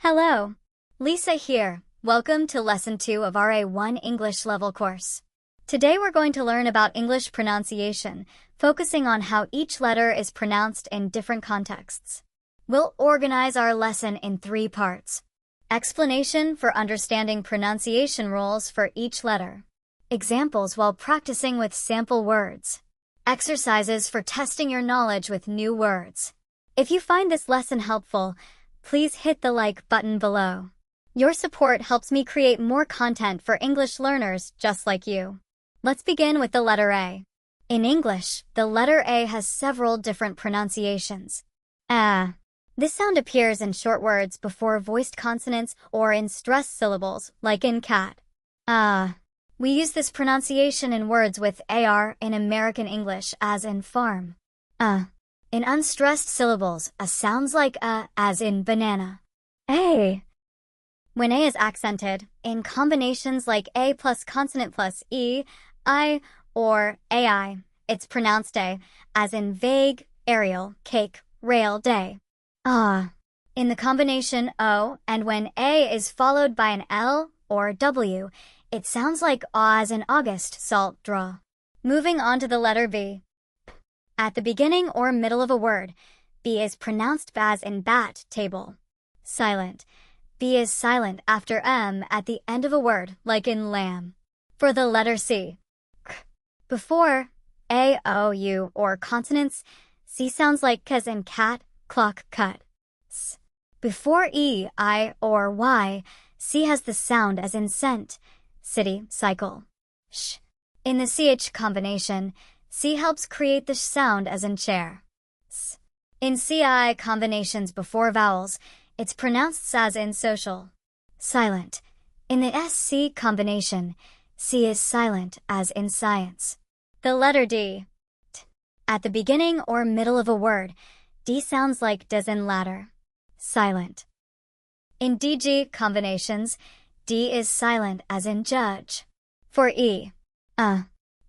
Hello, Lisa here. Welcome to Lesson 2 of our A1 English level course. Today we're going to learn about English pronunciation, focusing on how each letter is pronounced in different contexts. We'll organize our lesson in 3 parts. Explanation for understanding pronunciation rules for each letter. Examples while practicing with sample words. Exercises for testing your knowledge with new words. If you find this lesson helpful, please hit the like button below. Your support helps me create more content for English learners just like you. Let's begin with the letter A. In English, the letter A has several different pronunciations. This sound appears in short words before voiced consonants or in stressed syllables, like in cat. We use this pronunciation in words with AR in American English, as in farm. In unstressed syllables, sounds like as in banana. A. When A is accented, in combinations like A plus consonant plus E, I, or AI, it's pronounced A, as in vague, aerial, cake, rail, day. In the combination O, and when A is followed by an L or W, it sounds like as in August, salt, draw. Moving on to the letter B. At the beginning or middle of a word, B is pronounced as in bat, table. Silent. B is silent after M at the end of a word, like in lamb. For the letter C. Before A, O, U, or consonants, C sounds like as in cat, clock, cut. S. Before E, I, or Y, C has the sound as in scent, city, cycle. Sh. In the CH combination, C helps create the sh sound as in chair. S. In CI combinations before vowels, it's pronounced as in social. Silent. In the SC combination, C is silent as in science. The letter D. At the beginning or middle of a word, D sounds like does in ladder. Silent. In DG combinations, D is silent as in judge. For E.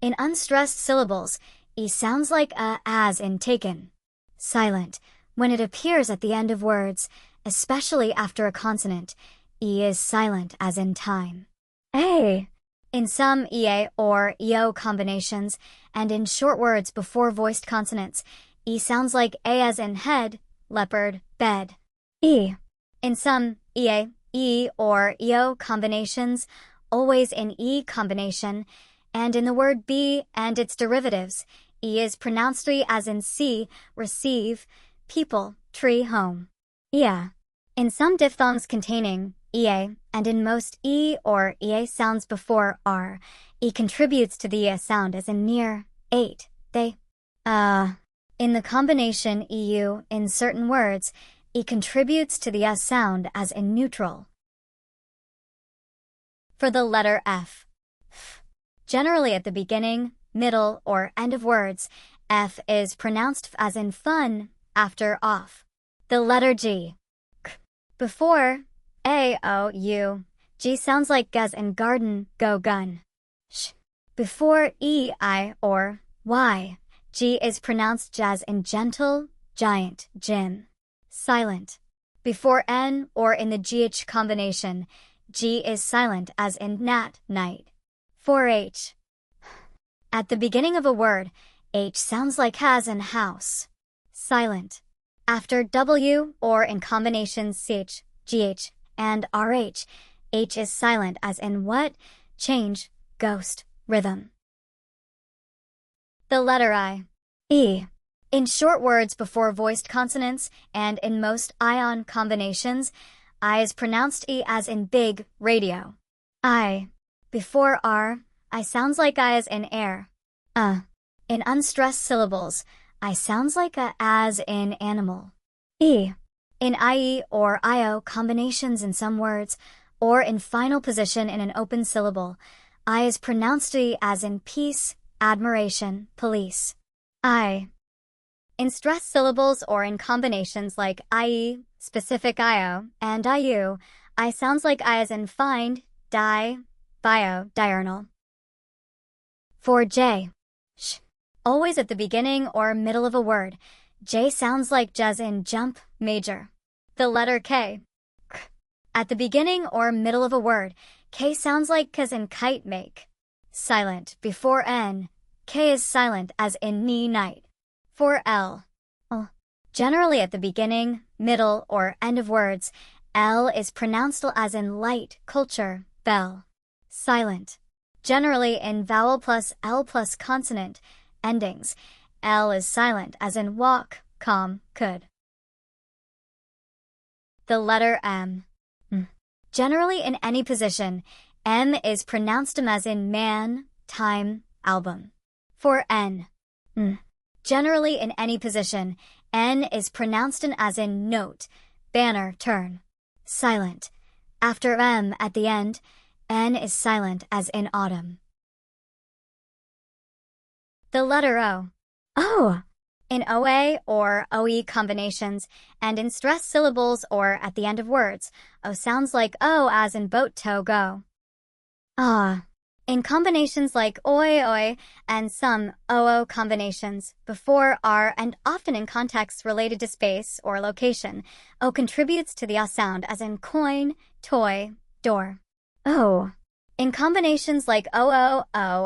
In unstressed syllables, E sounds like as in taken. Silent. When it appears at the end of words, especially after a consonant, E is silent as in time. A. In some EA or EO combinations, and in short words before voiced consonants, E sounds like A as in head, leopard, bed. E. In some EA, E or EO combinations, always in E combination, and in the word be and its derivatives, E is pronounced as in see, receive, people, tree, home. Yeah. In some diphthongs containing EA, and in most E or EA sounds before R, E contributes to the sound as in near, ate, they. In the combination EU in certain words, E contributes to the sound as in neutral. For the letter F. Generally at the beginning, middle, or end of words, F is pronounced as in fun, after off. The letter G. Before A, O, U, G sounds like as in garden, go gun. Sh. Before E, I, or Y, G is pronounced as in gentle, giant, gin. Silent. Before N or in the GH combination, G is silent as in nat, night. For H. At the beginning of a word, H sounds like has in house. Silent. After W or in combinations CH, GH, and RH, H is silent as in what, change, ghost, rhythm. The letter I. E. In short words before voiced consonants and in most ion combinations, I is pronounced E as in big, radio. I. Before R, I sounds like I as in air. In unstressed syllables, I sounds like as in animal. E. In IE or IO combinations in some words, or in final position in an open syllable, I is pronounced E as in peace, admiration, police. I. In stressed syllables or in combinations like IE, specific IO, and IU, I sounds like I as in find, die, bio, diurnal. For J. Sh. Always at the beginning or middle of a word, J sounds like jazz in jump, major. The letter K. At the beginning or middle of a word, K sounds like K as in kite make. Silent before N. K is silent as in knee night. For L. Generally at the beginning, middle, or end of words, L is pronounced as in light, culture, bell. Silent. Generally in vowel plus L plus consonant endings, L is silent as in walk, calm, could. The letter M. Generally in any position, M is pronounced as in man, time, album. For N. Generally in any position, N is pronounced as in note, banner, turn. Silent. After M at the end, N is silent as in autumn. The letter O. Oh! In OA or OE combinations, and in stressed syllables or at the end of words, O sounds like O as in boat tow go. Ah. In combinations like oi oi and some oo combinations, before, are, and often in contexts related to space or location, O contributes to the A sound as in coin, toy, door. O. In combinations like o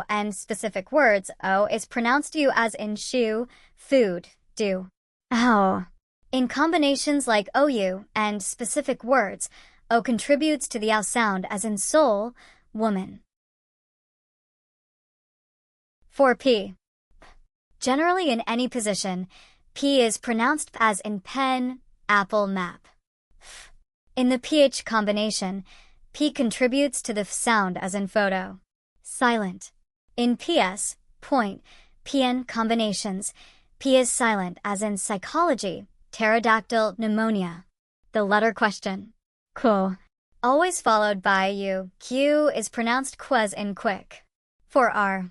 and specific words, O is pronounced U as in shoe, food, do. Ow. In combinations like OU and specific words, O contributes to the OU sound as in soul, woman. For P. Generally in any position, P is pronounced as in pen, apple, map. In the PH combination, P contributes to the F sound as in photo. Silent. In PS, point, PN combinations, P is silent as in psychology, pterodactyl, pneumonia. The letter question. Cool. Always followed by U. Q is pronounced Q as in quick. For R.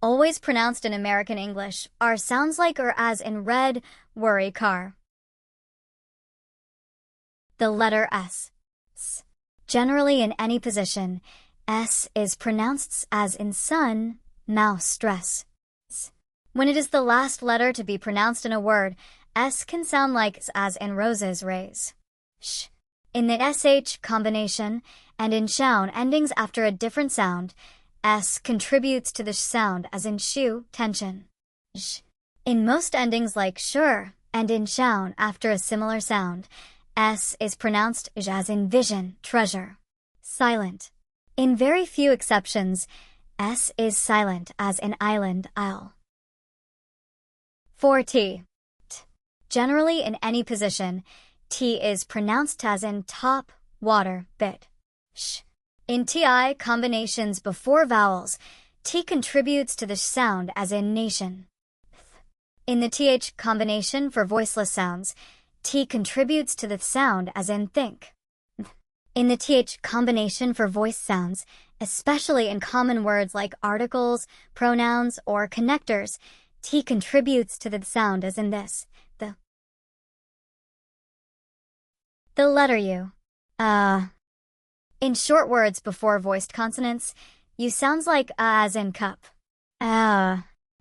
Always pronounced in American English, R sounds like as in red, worry car. The letter S. Generally in any position, S is pronounced as in sun, mouse, dress. When it is the last letter to be pronounced in a word, S can sound like as in roses, rays. Sh. In the SH combination, and in shown endings after a different sound, S contributes to the sh sound as in shoe, tension. Sh. In most endings like sure, and in shown after a similar sound, S is pronounced as in vision, treasure. Silent. In very few exceptions, S is silent as in island, isle. For T. Generally in any position, T is pronounced as in top, water, bit. Sh. In TI combinations before vowels, T contributes to the sh sound as in nation. In the TH combination for voiceless sounds, T contributes to the sound as in think. In the TH combination for voice sounds, especially in common words like articles, pronouns, or connectors, T contributes to the sound as in this, the. The letter U. In short words before voiced consonants, U sounds like as in cup.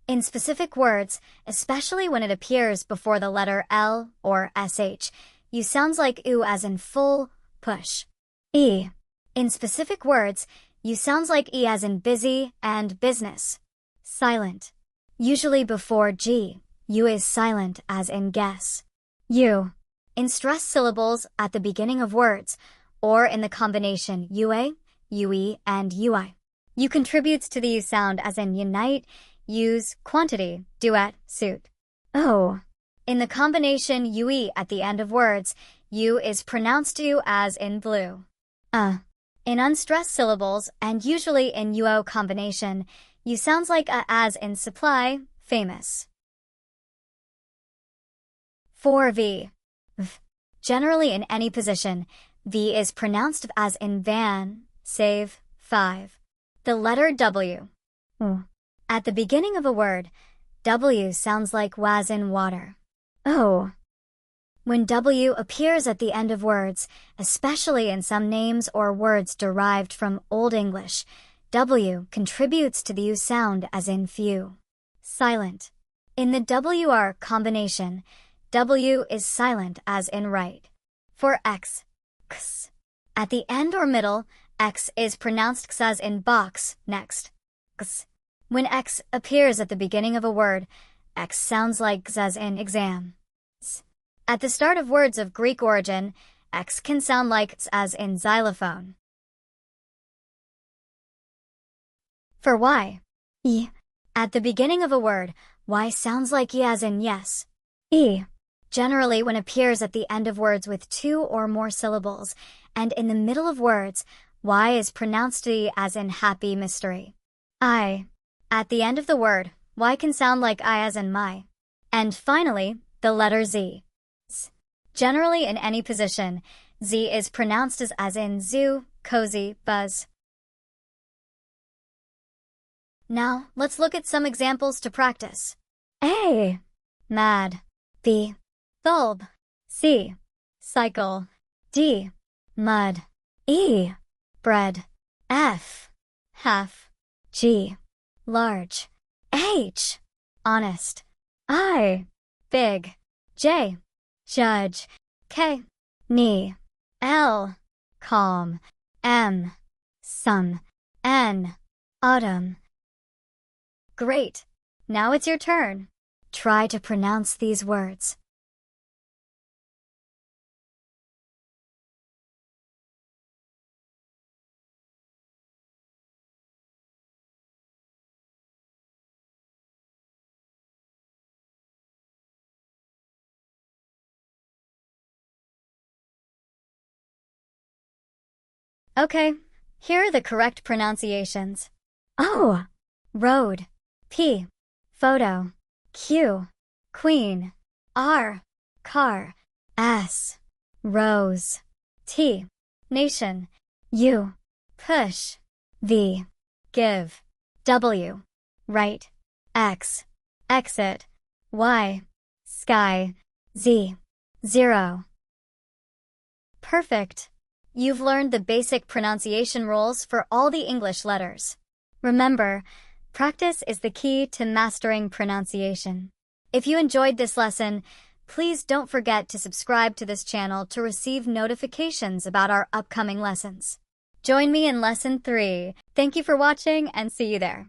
In specific words, especially when it appears before the letter L or SH, U sounds like U as in full, push. E. In specific words, U sounds like E as in busy and business. Silent. Usually before G, U is silent as in guess. U. In stressed syllables at the beginning of words, or in the combination UA, UE, and UI. U contributes to the U sound as in unite, use, quantity, duet, suit. O. In the combination UE at the end of words, U is pronounced U as in blue. In unstressed syllables, and usually in UO combination, U sounds like as in supply, famous. For V. Generally in any position, V is pronounced as in van, save, 5. The letter W. At the beginning of a word, W sounds like was in water. O. When W appears at the end of words, especially in some names or words derived from Old English, W contributes to the U sound as in few. Silent. In the WR combination, W is silent as in right. For X. At the end or middle, X is pronounced X as in box, next. X. When X appears at the beginning of a word, X sounds like X as in exam. At the start of words of Greek origin, X can sound like X as in xylophone. For Y, E. At the beginning of a word, Y sounds like E as in yes. E. Generally when appears at the end of words with 2 or more syllables, and in the middle of words, Y is pronounced E as in happy mystery. I. At the end of the word, Y can sound like I as in my. And finally, the letter Z. Generally in any position, Z is pronounced as in zoo, cozy, buzz. Now, let's look at some examples to practice. A. Mad. B. Bulb. C. Cycle. D. Mud. E. Bread. F. Half. G. Large. H. Honest. I. Big. J. Judge. K. Knee. L. Calm. M. Some. N. Autumn. Great! Now it's your turn. Try to pronounce these words. Okay, here are the correct pronunciations. O. Road. P. Photo. Q. Queen. R. Car. S. Rose. T. Nation. U. Push. V. Give. W. Right. X. Exit. Y. Sky. Z. Zero. Perfect! You've learned the basic pronunciation rules for all the English letters. Remember, practice is the key to mastering pronunciation. If you enjoyed this lesson, please don't forget to subscribe to this channel to receive notifications about our upcoming lessons. Join me in Lesson 3. Thank you for watching and see you there.